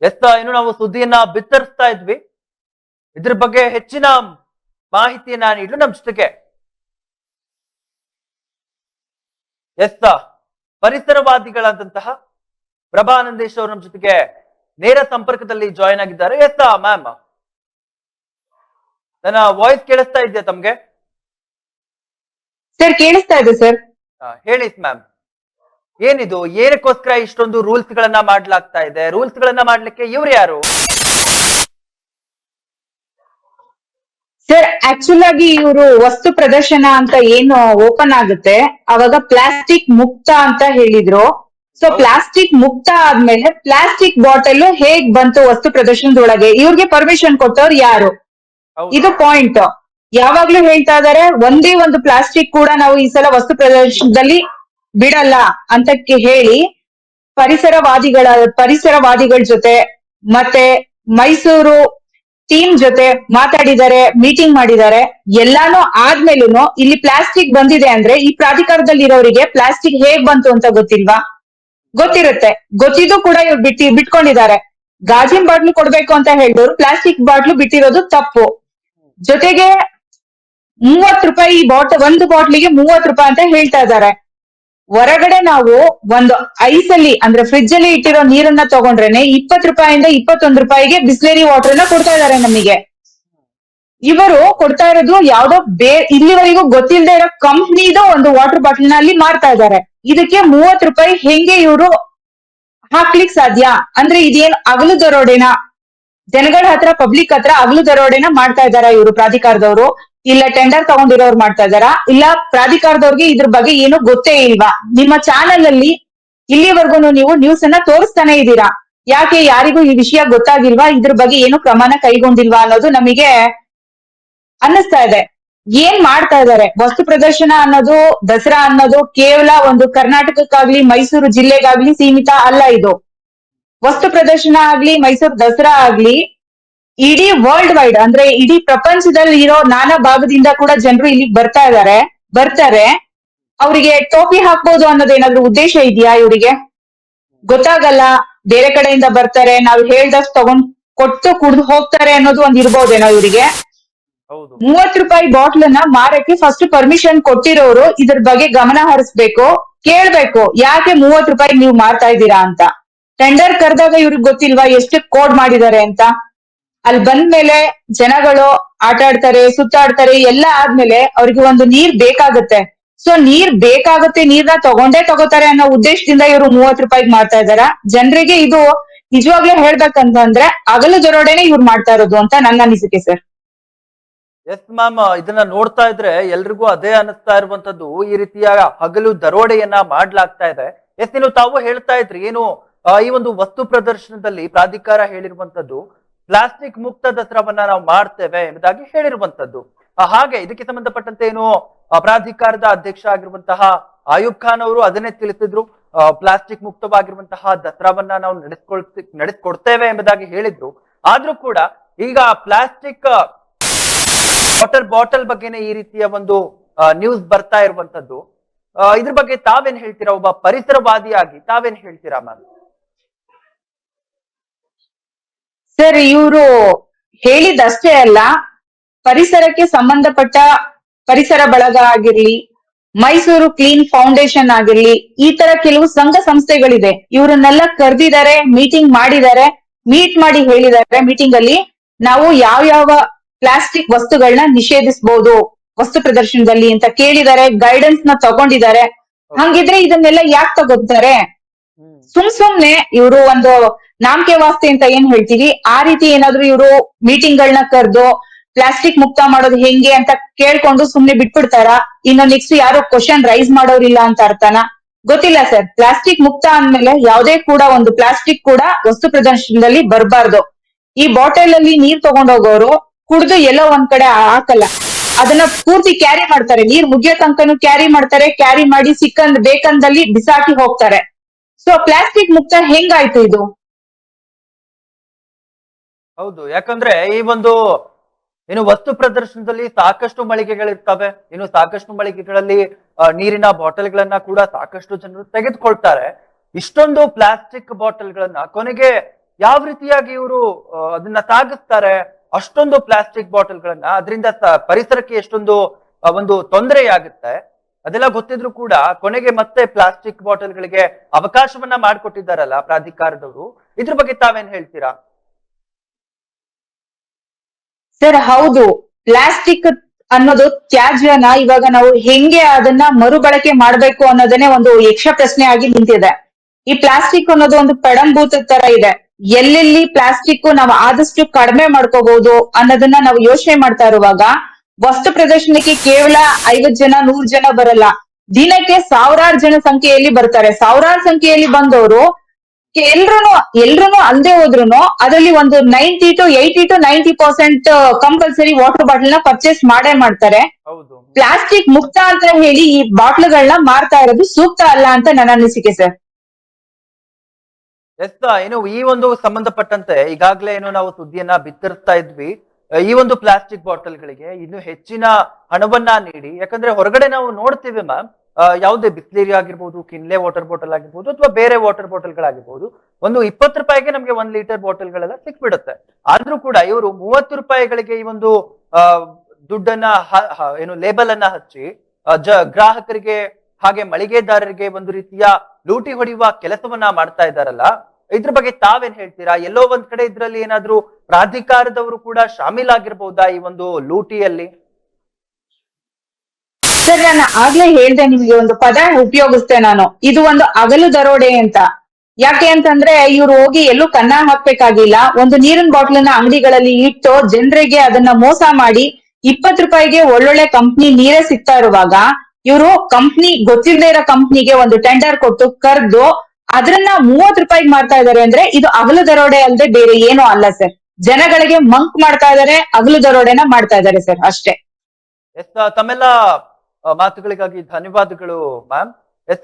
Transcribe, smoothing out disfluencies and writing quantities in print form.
S ಇನ್ನು ನಾವು ಸುದ್ದಿಯನ್ನ ಬಿತ್ತರಿಸ್ತಾ ಇದ್ವಿ. ಇದ್ರ ಬಗ್ಗೆ ಹೆಚ್ಚಿನ ಮಾಹಿತಿಯನ್ನ ನೀಡಲು ನಮ್ಮ ಜೊತೆಗೆ ಎಸ್ ಪರಿಸರವಾದಿಗಳಾದಂತಹ ಪ್ರಭಾನಂದೇಶ್ ಅವರು ನಮ್ಮ ಜೊತೆಗೆ ನೇರ ಸಂಪರ್ಕದಲ್ಲಿ ಜಾಯಿನ್ ಆಗಿದ್ದಾರೆ. ಎಸ್ ಮ್ಯಾಮ್, ನನ್ನ ವಾಯ್ಸ್ ಕೇಳಿಸ್ತಾ ಇದೆಯಾ ತಮ್ಗೆ? ಸರ್ ಕೇಳಿಸ್ತಾ ಇದೆ ಸರ್. ಹೇಳಿ ಮ್ಯಾಮ್, ಏನಿದು? ಏನಕ್ಕೋಸ್ಕರ ಇಷ್ಟೊಂದು ರೂಲ್ಸ್ ಗಳನ್ನ ಮಾಡ್ಲಾಗ್ತಾ ಇದೆ? ರೂಲ್ಸ್ ಗಳನ್ನ ಮಾಡ್ಲಿಕ್ಕೆ ಇವ್ರು ಯಾರು? ಸರ್ ಆಕ್ಚುಲ್ ಆಗಿ ಇವರು ವಸ್ತು ಪ್ರದರ್ಶನ ಅಂತ ಏನು ಓಪನ್ ಆಗುತ್ತೆ ಅವಾಗ ಪ್ಲಾಸ್ಟಿಕ್ ಮುಕ್ತ ಅಂತ ಹೇಳಿದ್ರು. ಸೊ ಪ್ಲಾಸ್ಟಿಕ್ ಮುಕ್ತ ಆದ್ಮೇಲೆ ಪ್ಲಾಸ್ಟಿಕ್ ಬಾಟಲ್ ಹೇಗ್ ಬಂತು ವಸ್ತು ಪ್ರದರ್ಶನದೊಳಗೆ? ಇವ್ರಿಗೆ ಪರ್ಮಿಷನ್ ಕೊಟ್ಟವ್ರು ಯಾರು? ಇದು ಪಾಯಿಂಟ್. ಯಾವಾಗ್ಲೂ ಹೇಳ್ತಾ ಇದಾರೆ ಒಂದೇ ಒಂದು ಪ್ಲಾಸ್ಟಿಕ್ ಕೂಡ ನಾವು ಈ ಸಲ ವಸ್ತು ಪ್ರದರ್ಶನದಲ್ಲಿ ಬಿಡಲ್ಲ ಅಂತ ಹೇಳಿ ಪರಿಸರವಾದಿಗಳ ಜೊತೆ ಮತ್ತೆ ಮೈಸೂರು ಟೀಮ್ ಜೊತೆ ಮಾತಾಡಿದ್ದಾರೆ, ಮೀಟಿಂಗ್ ಮಾಡಿದ್ದಾರೆ. ಎಲ್ಲಾನು ಆದ್ಮೇಲೂನು ಇಲ್ಲಿ ಪ್ಲಾಸ್ಟಿಕ್ ಬಂದಿದೆ ಅಂದ್ರೆ ಈ ಪ್ರಾಧಿಕಾರದಲ್ಲಿ ಇರೋರಿಗೆ ಪ್ಲಾಸ್ಟಿಕ್ ಹೇಗ್ ಬಂತು ಅಂತ ಗೊತ್ತಿಲ್ವಾ? ಗೊತ್ತಿರುತ್ತೆ. ಗೊತ್ತಿದ್ದು ಕೂಡ ಇವ್ರು ಬಿಟ್ಕೊಂಡಿದ್ದಾರೆ. ಗಾಜಿನ ಬಾಟ್ಲು ಕೊಡ್ಬೇಕು ಅಂತ ಹೇಳಿದವರು ಪ್ಲಾಸ್ಟಿಕ್ ಬಾಟ್ಲು ಬಿಟ್ಟಿರೋದು ತಪ್ಪು. ಜೊತೆಗೆ 30 ರೂಪಾಯಿ ಒಂದು ಬಾಟ್ಲಿಗೆ 30 ರೂಪಾಯಿ ಅಂತ ಹೇಳ್ತಾ ಇದ್ದಾರೆ. ಹೊರಗಡೆ ನಾವು ಒಂದು ಐಸ್ ಅಲ್ಲಿ ಅಂದ್ರೆ ಫ್ರಿಡ್ಜ್ ಅಲ್ಲಿ ಇಟ್ಟಿರೋ ನೀರನ್ನ ತಗೊಂಡ್ರೇನೆ 20 ರೂಪಾಯಿಂದ 21 ರೂಪಾಯಿಗೆ ಬಿಸ್ಲೇರಿ ವಾಟರ್ ನ ಕೊಡ್ತಾ ಇದಾರೆ ನಮಗೆ. ಇವರು ಕೊಡ್ತಾ ಇರೋದು ಯಾವ್ದೋ ಇಲ್ಲಿವರೆಗೂ ಗೊತ್ತಿಲ್ಲದೆ ಇರೋ ಕಂಪ್ನಿದು ಒಂದು ವಾಟರ್ ಬಾಟಲ್ ನಲ್ಲಿ ಮಾರ್ತಾ ಇದ್ದಾರೆ. ಇದಕ್ಕೆ 30 ರೂಪಾಯಿ ಹೆಂಗೆ ಇವರು ಹಾಕ್ಲಿಕ್ ಸಾಧ್ಯ? ಅಂದ್ರೆ ಇದೇನು ಅಗಲು ದರೋಡೆನಾ? ಜನಗಳ ಹತ್ರ ಪಬ್ಲಿಕ್ ಹತ್ರ ಅಗಲು ದರೋಡೆನ ಮಾಡ್ತಾ ಇದಾರ ಇವರು ಪ್ರಾಧಿಕಾರದವರು? ಇಲ್ಲ ಟೆಂಡರ್ ತಗೊಂಡಿರೋರು ಮಾಡ್ತಾ ಇದಾರ? ಇಲ್ಲ ಪ್ರಾಧಿಕಾರದವ್ರಿಗೆ ಇದ್ರ ಬಗ್ಗೆ ಏನು ಗೊತ್ತೇ ಇಲ್ವಾ? ನಿಮ್ಮ ಚಾನೆಲ್ ಅಲ್ಲಿ ಇಲ್ಲಿವರೆಗೂ ನೀವು ನ್ಯೂಸ್ ಅನ್ನ ತೋರಿಸ್ತಾನೆ ಇದ್ದೀರಾ. ಯಾಕೆ ಯಾರಿಗೂ ಈ ವಿಷಯ ಗೊತ್ತಾಗಿಲ್ವಾ? ಇದ್ರ ಬಗ್ಗೆ ಏನು ಕ್ರಮನ ಕೈಗೊಂಡಿಲ್ವಾ ಅನ್ನೋದು ನಮಗೆ ಅನ್ನಿಸ್ತಾ ಇದೆ. ಏನ್ ಮಾಡ್ತಾ ಇದಾರೆ? ವಸ್ತು ಪ್ರದರ್ಶನ ಅನ್ನೋದು, ದಸರಾ ಅನ್ನೋದು ಕೇವಲ ಒಂದು ಕರ್ನಾಟಕಕ್ಕಾಗ್ಲಿ ಮೈಸೂರು ಜಿಲ್ಲೆಗಾಗ್ಲಿ ಸೀಮಿತ ಅಲ್ಲ. ಇದು ವಸ್ತು ಪ್ರದರ್ಶನ ಆಗ್ಲಿ ಮೈಸೂರು ದಸರಾ ಆಗ್ಲಿ ಇಡೀ ವರ್ಲ್ಡ್ ವೈಡ್ ಅಂದ್ರೆ ಇಡೀ ಪ್ರಪಂಚದಲ್ಲಿ ಇರೋ ನಾನಾ ಭಾಗದಿಂದ ಕೂಡ ಜನರು ಇಲ್ಲಿ ಬರ್ತಾರೆ. ಅವರಿಗೆ ಟೋಪಿ ಹಾಕ್ಬೋದು ಅನ್ನೋದೇನಾದ್ರೂ ಉದ್ದೇಶ ಇದೆಯಾ ಇವರಿಗೆ? ಗೊತ್ತಾಗಲ್ಲ. ಬೇರೆ ಕಡೆಯಿಂದ ಬರ್ತಾರೆ, ನಾವು ಹೇಳ್ದಷ್ಟು ತಗೊಂಡ್ ಕೊಟ್ಟು ಕುಡ್ದು ಹೋಗ್ತಾರೆ ಅನ್ನೋದು ಒಂದ್ ಇರ್ಬೋದೇನೋ ಇವರಿಗೆ. 30 ರೂಪಾಯಿ ಬಾಟ್ಲ್ ನ ಮಾರಕ್ಕೆ ಫಸ್ಟ್ ಪರ್ಮಿಷನ್ ಕೊಟ್ಟಿರೋರು ಇದ್ರ ಬಗ್ಗೆ ಗಮನ ಹರಿಸ್ಬೇಕು, ಕೇಳ್ಬೇಕು. ಯಾಕೆ 30 ರೂಪಾಯಿ ನೀವು ಮಾರ್ತಾ ಇದ್ದೀರಾ ಅಂತ. ಟೆಂಡರ್ ಕರೆದಾಗ ಇವ್ರಿಗೆ ಗೊತ್ತಿಲ್ವಾ ಎಷ್ಟು ಕೋಡ್ ಮಾಡಿದ್ದಾರೆ ಅಂತ? ಅಲ್ಲಿ ಬಂದ್ಮೇಲೆ ಜನಗಳು ಆಟ ಆಡ್ತಾರೆ, ಸುತ್ತಾಡ್ತಾರೆ, ಎಲ್ಲ ಆದ್ಮೇಲೆ ಅವ್ರಿಗೆ ಒಂದು ನೀರ್ ಬೇಕಾಗುತ್ತೆ. ಸೊ ನೀರ್ ಬೇಕಾಗುತ್ತೆ, ನೀರ್ನ ತಗೋತಾರೆ ಅನ್ನೋ ಉದ್ದೇಶದಿಂದ ಇವರು 30 ರೂಪಾಯಿಗೆ ಮಾಡ್ತಾ ಇದಾರ. ಜನರಿಗೆ ಇದು ನಿಜವಾಗ್ಲೂ ಹೇಳ್ಬೇಕಂತಂದ್ರೆ ಅಗಲು ದರೋಡೆನೆ ಇವ್ರು ಮಾಡ್ತಾ ಇರೋದು ಅಂತ ನನ್ನ ಅನಿಸಿಕೆ ಸರ್. ಎಸ್ ಮ್ಯಾಮ್, ಇದನ್ನ ನೋಡ್ತಾ ಇದ್ರೆ ಎಲ್ರಿಗೂ ಅದೇ ಅನಿಸ್ತಾ ಇರುವಂತದ್ದು. ಈ ರೀತಿಯ ಹಗಲು ದರೋಡೆಯನ್ನ ಮಾಡ್ಲಾಗ್ತಾ ಇದೆ. ಎಸ್, ಇನ್ನು ತಾವು ಹೇಳ್ತಾ ಇದ್ರಿ ಏನು ಈ ಒಂದು ವಸ್ತು ಪ್ರದರ್ಶನದಲ್ಲಿ ಪ್ರಾಧಿಕಾರ ಹೇಳಿರುವಂತದ್ದು ಪ್ಲಾಸ್ಟಿಕ್ ಮುಕ್ತ ದಸರಾವನ್ನ ನಾವು ಮಾಡ್ತೇವೆ ಎಂಬುದಾಗಿ ಹೇಳಿರುವಂತದ್ದು. ಹಾಗೆ ಇದಕ್ಕೆ ಸಂಬಂಧಪಟ್ಟಂತೆ ಏನು ಪ್ರಾಧಿಕಾರದ ಅಧ್ಯಕ್ಷ ಆಗಿರುವಂತಹ ಆಯೂಬ್ ಖಾನ್ ಅವರು ಅದನ್ನೇ ತಿಳಿಸಿದ್ರು. ಪ್ಲಾಸ್ಟಿಕ್ ಮುಕ್ತವಾಗಿರುವಂತಹ ದಸರಾವನ್ನ ನಾವು ನಡೆಸ್ಕೊಡ್ತೇವೆ ಎಂಬುದಾಗಿ ಹೇಳಿದ್ರು. ಆದ್ರೂ ಕೂಡ ಈಗ ಪ್ಲಾಸ್ಟಿಕ್ ಬಾಟಲ್ ಬಗ್ಗೆನೇ ಈ ರೀತಿಯ ಒಂದು ನ್ಯೂಸ್ ಬರ್ತಾ ಇರುವಂತದ್ದು. ಇದ್ರ ಬಗ್ಗೆ ತಾವೇನ್ ಹೇಳ್ತೀರಾ? ಒಬ್ಬ ಪರಿಸರವಾದಿಯಾಗಿ ತಾವೇನ್ ಹೇಳ್ತೀರಾ ಮ್ಯಾಮ್? ಸರ್, ಇವರು ಹೇಳಿದಷ್ಟೇ ಅಲ್ಲ, ಪರಿಸರಕ್ಕೆ ಸಂಬಂಧಪಟ್ಟ ಪರಿಸರ ಬಳಗ ಆಗಿರ್ಲಿ, ಮೈಸೂರು ಕ್ಲೀನ್ ಫೌಂಡೇಶನ್ ಆಗಿರ್ಲಿ, ಈ ತರ ಕೆಲವು ಸಂಘ ಸಂಸ್ಥೆಗಳಿದೆ. ಇವರನ್ನೆಲ್ಲ ಕರೆದಿದ್ದಾರೆ, ಮೀಟಿಂಗ್ ಮಾಡಿದ್ದಾರೆ, ಮೀಟ್ ಮಾಡಿ ಹೇಳಿದ್ದಾರೆ ಮೀಟಿಂಗ್ ಅಲ್ಲಿ ನಾವು ಯಾವ ಪ್ಲಾಸ್ಟಿಕ್ ವಸ್ತುಗಳನ್ನ ನಿಷೇಧಿಸಬಹುದು ವಸ್ತು ಪ್ರದರ್ಶನದಲ್ಲಿ ಅಂತ ಕೇಳಿದ್ದಾರೆ. ಗೈಡೆನ್ಸ್ ನ ತಗೊಂಡಿದ್ದಾರೆ. ಹಂಗಿದ್ರೆ ಇದನ್ನೆಲ್ಲ ಯಾಕೆ ತಗೋತಾರೆ? ಸುಮ್ನೆ ಇವರು ಒಂದು ನಾಮಕೆ ವಾಸ್ತೆ ಅಂತ ಏನ್ ಹೇಳ್ತೀವಿ, ಆ ರೀತಿ ಏನಾದ್ರು ಇವರು ಮೀಟಿಂಗ್ ಗಳನ್ನ ಕರೆದು ಪ್ಲಾಸ್ಟಿಕ್ ಮುಕ್ತ ಮಾಡೋದು ಹೆಂಗೆ ಅಂತ ಕೇಳ್ಕೊಂಡು ಸುಮ್ನೆ ಬಿಟ್ಬಿಡ್ತಾರ? ಇನ್ನು ನೆಕ್ಸ್ಟ್ ಯಾರು ಕ್ವಶನ್ ರೈಸ್ ಮಾಡೋರಿಲ್ಲ ಅಂತ ಅರ್ಥನ? ಗೊತ್ತಿಲ್ಲ ಸರ್. ಪ್ಲಾಸ್ಟಿಕ್ ಮುಕ್ತ ಅಂದ್ಮೇಲೆ ಯಾವುದೇ ಕೂಡ ಒಂದು ಪ್ಲಾಸ್ಟಿಕ್ ಕೂಡ ವಸ್ತು ಪ್ರದರ್ಶನದಲ್ಲಿ ಬರಬಾರ್ದು. ಈ ಬಾಟಲ್ ಅಲ್ಲಿ ನೀರ್ ತಗೊಂಡೋಗೋರು ಕುಡ್ದು ಎಲ್ಲೋ ಒಂದ್ ಕಡೆ ಹಾಕಲ್ಲ, ಅದನ್ನ ಪೂರ್ತಿ ಕ್ಯಾರಿ ಮಾಡ್ತಾರೆ. ನೀರ್ ಮುಗಿಯೋ ತನಕನು ಕ್ಯಾರಿ ಮಾಡ್ತಾರೆ. ಕ್ಯಾರಿ ಮಾಡಿ ಬೇಕಂದಲ್ಲಿ ಬಿಸಾಕಿ ಹೋಗ್ತಾರೆ. ಸೊ ಪ್ಲಾಸ್ಟಿಕ್ ಮುಕ್ತ ಹೆಂಗಾಯ್ತು ಇದು? ಹೌದು, ಯಾಕಂದ್ರೆ ಈ ಒಂದು ಇನ್ನು ವಸ್ತು ಪ್ರದರ್ಶನದಲ್ಲಿ ಸಾಕಷ್ಟು ಮಳಿಗೆಗಳಿರ್ತವೆ. ಇನ್ನು ಸಾಕಷ್ಟು ಮಳಿಗೆಗಳಲ್ಲಿ ನೀರಿನ ಬಾಟಲ್ಗಳನ್ನ ಕೂಡ ಸಾಕಷ್ಟು ಜನರು ತೆಗೆದುಕೊಳ್ತಾರೆ. ಇಷ್ಟೊಂದು ಪ್ಲಾಸ್ಟಿಕ್ ಬಾಟಲ್ಗಳನ್ನ ಕೊನೆಗೆ ಯಾವ ರೀತಿಯಾಗಿ ಇವರು ಅದನ್ನ ಸಾಗಿಸ್ತಾರೆ ಅಷ್ಟೊಂದು ಪ್ಲಾಸ್ಟಿಕ್ ಬಾಟಲ್ಗಳನ್ನ, ಅದರಿಂದ ಪರಿಸರಕ್ಕೆ ಎಷ್ಟೊಂದು ಒಂದು ತೊಂದರೆಯಾಗುತ್ತೆ ಅದೆಲ್ಲ ಗೊತ್ತಿದ್ರು ಕೂಡ ಕೊನೆಗೆ ಮತ್ತೆ ಪ್ಲಾಸ್ಟಿಕ್ ಬಾಟಲ್ಗಳಿಗೆ ಅವಕಾಶವನ್ನ ಮಾಡಿಕೊಟ್ಟಿದ್ದಾರಲ್ಲ ಪ್ರಾಧಿಕಾರದವರು. ಇದ್ರ ಬಗ್ಗೆ ತಾವೇನ್ ಹೇಳ್ತೀರಾ? ಸರ್ ಹೌದು, ಪ್ಲಾಸ್ಟಿಕ್ ಅನ್ನೋದು ತ್ಯಾಜ್ಯನ ಇವಾಗ ನಾವು ಹೆಂಗೆ ಅದನ್ನ ಮರುಬಳಕೆ ಮಾಡ್ಬೇಕು ಅನ್ನೋದನ್ನೇ ಒಂದು ಯಕ್ಷ ಪ್ರಶ್ನೆ ಆಗಿ ನಿಂತಿದೆ. ಈ ಪ್ಲಾಸ್ಟಿಕ್ ಅನ್ನೋದು ಒಂದು ಪಡಂಭೂತ ತರ ಇದೆ. ಎಲ್ಲೆಲ್ಲಿ ಪ್ಲಾಸ್ಟಿಕ್ ನಾವು ಆದಷ್ಟು ಕಡಿಮೆ ಮಾಡ್ಕೋಬಹುದು ಅನ್ನೋದನ್ನ ನಾವು ಯೋಚನೆ ಮಾಡ್ತಾ ಇರುವಾಗ ವಸ್ತು ಪ್ರದರ್ಶನಕ್ಕೆ ಕೇವಲ 50 ಜನ 100 ಜನ ಬರಲ್ಲ, ದಿನಕ್ಕೆ ಸಾವಿರಾರು ಜನ ಸಂಖ್ಯೆಯಲ್ಲಿ ಬರ್ತಾರೆ. ಸಾವಿರಾರು ಸಂಖ್ಯೆಯಲ್ಲಿ ಬಂದವರು ಎಲ್ರು ಅಲ್ದೆ ಹೋದ್ರುನು ಅದರಲ್ಲಿ ಒಂದು 80 to 90% ಕಂಪಲ್ಸರಿ ವಾಟರ್ ಬಾಟಲ್ ನ ಪರ್ಚೇಸ್ ಮಾಡೇ ಮಾಡ್ತಾರೆ. ಹೌದು. ಪ್ಲಾಸ್ಟಿಕ್ ಮುಕ್ತ ಅಂತ ಹೇಳಿ ಈ ಬಾಟ್ಲ್ಗಳನ್ನ ಮಾರ್ತಾ ಇರೋದು ಸೂಕ್ತ ಅಲ್ಲ ಅಂತ ನನ್ನ ಅನಿಸಿಕೆ ಸರ್. ಎಸ್, ಏನು ಈ ಒಂದು ಸಂಬಂಧಪಟ್ಟಂತೆ ಈಗಾಗಲೇ ಏನು ನಾವು ಸುದ್ದಿಯನ್ನ ಬಿತ್ತರಿಸ್ತಾ ಇದ್ವಿ. ಈ ಒಂದು ಪ್ಲಾಸ್ಟಿಕ್ ಬಾಟಲ್ಗಳಿಗೆ ಇನ್ನು ಹೆಚ್ಚಿನ ಹಣವನ್ನ ನೀಡಿ, ಯಾಕಂದ್ರೆ ಹೊರಗಡೆ ನಾವು ನೋಡ್ತೀವಿ ಮ್ಯಾಮ್, ಯಾವುದೇ ಬಿಸ್ಲೇರಿ ಆಗಿರ್ಬೋದು, ಕಿನ್ಲೆ ವಾಟರ್ ಬಾಟಲ್ ಆಗಿರ್ಬೋದು ಅಥವಾ ಬೇರೆ ವಾಟರ್ ಬಾಟಲ್ಗಳಾಗಿರ್ಬೋದು, ಒಂದು 20 ರೂಪಾಯಿಗೆ ನಮ್ಗೆ 1 ಲೀಟರ್ ಬಾಟಲ್ಗಳೆಲ್ಲ ಸಿಕ್ಬಿಡುತ್ತೆ. ಆದ್ರೂ ಕೂಡ ಇವರು 30 ರೂಪಾಯಿಗಳಿಗೆ ಈ ಒಂದು ದುಡ್ಡನ್ನ ಏನು ಲೇಬಲ್ ಅನ್ನ ಹಚ್ಚಿ ಗ್ರಾಹಕರಿಗೆ ಹಾಗೆ ಮಳಿಗೆದಾರರಿಗೆ ಒಂದು ರೀತಿಯ ಲೂಟಿ ಹೊಡೆಯುವ ಕೆಲಸವನ್ನ ಮಾಡ್ತಾ ಇದ್ದಾರಲ್ಲ, ಇದ್ರ ಬಗ್ಗೆ ತಾವೇನ್ ಹೇಳ್ತೀರಾ? ಎಲ್ಲೋ ಒಂದ್ ಕಡೆ ಇದ್ರಲ್ಲಿ ಏನಾದ್ರೂ ಪ್ರಾಧಿಕಾರದವರು ಕೂಡ ಶಾಮೀಲಾಗಿರ್ಬಹುದಾ ಈ ಒಂದು ಲೂಟಿಯಲ್ಲಿ? ಸರ್ ನಾನು ಆಗ್ಲೇ ಹೇಳ್ದೆ ನಿಮ್ಗೆ, ಒಂದು ಪದ ಉಪಯೋಗಿಸ್ತೆ ನಾನು, ಇದು ಒಂದು ಹಗಲು ದರೋಡೆ ಅಂತ. ಯಾಕೆ ಅಂತಂದ್ರೆ ಇವ್ರು ಹೋಗಿ ಎಲ್ಲೂ ಕನ್ನ ಹಾಕ್ಬೇಕಾಗಿಲ್ಲ, ಒಂದು ನೀರಿನ ಬಾಟ್ಲನ್ನ ಅಂಗಡಿಗಳಲ್ಲಿ ಇಟ್ಟು ಜನರಿಗೆ ಅದನ್ನ ಮೋಸ ಮಾಡಿ 20 ರೂಪಾಯಿಗೆ ಒಳ್ಳೊಳ್ಳೆ ಕಂಪ್ನಿ ನೀರೇ ಸಿಗ್ತಾ ಇರುವಾಗ ಇವರು ಕಂಪ್ನಿ ಗೊತ್ತಿಲ್ಲದೆ ಇರೋ ಕಂಪ್ನಿಗೆ ಒಂದು ಟೆಂಡರ್ ಕೊಟ್ಟು ಕರ್ದು ಅದನ್ನ 30 ರೂಪಾಯಿಗೆ ಮಾರ್ತಾ ಇದಾರೆ ಅಂದ್ರೆ ಇದು ಹಗಲು ದರೋಡೆ ಅಲ್ಲದೆ ಬೇರೆ ಏನೂ ಅಲ್ಲ ಸರ್. ಜನಗಳಿಗೆ ಮಂಕ್ ಮಾಡ್ತಾ ಇದಾರೆ, ಹಗಲು ದರೋಡೆನ ಮಾಡ್ತಾ ಇದಾರೆ ಸರ್, ಅಷ್ಟೇ. ಎಸ್, ತಮ್ಮೆಲ್ಲ ಮಾತುಗಳಿಗಾಗಿ ಧನ್ಯವಾದಗಳು ಮ್ಯಾಮ್. ಎಸ್.